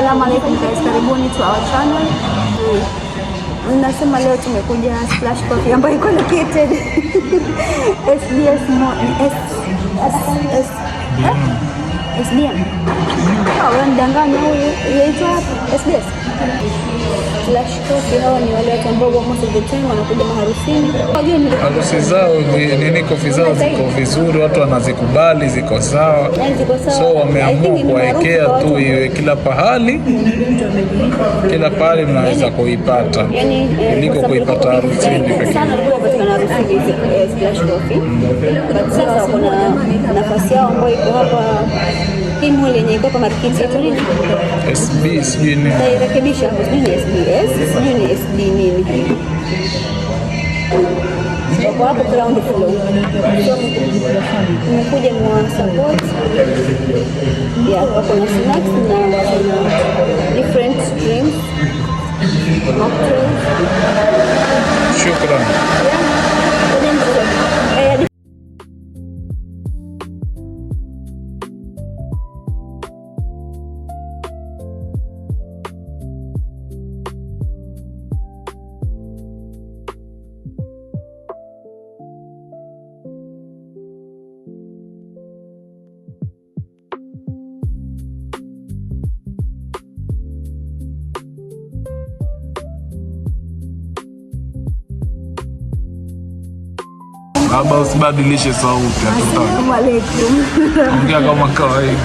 Assalamu alaikum guys, karibuni to our channel. Nasema leo tumekuja Splash Coffee ambayo iko located SDM. Wanadanganya huyu yaitwa SDS. Splash Coffee hao ni wale watu ambao most of the time wanakuja maharusini. Harusi zao nini, kofi zao ziko vizuri, watu wanazikubali, ziko sawa. So wameamua kuwaekea tu iwe kila pahali mnaweza kuipata. Kuliko kuipata harusini pekee. Sana kwa harusini Splash Coffee. But sasa kuna nafasi yao ambayo iko hapa Kimhole yenye iko hapa market yetu nini? SB sijui nini. Nairekebisha hapo sijui ni SDS, sijui ni SD nini. Kwa hapo ground floor. Nimekuja mwa support. Yeah, wako na snacks na different drinks. Mocktails. Shukran. Baba, usibadilishe sauti. Assalamu alaikum. Ongea kama kawaida.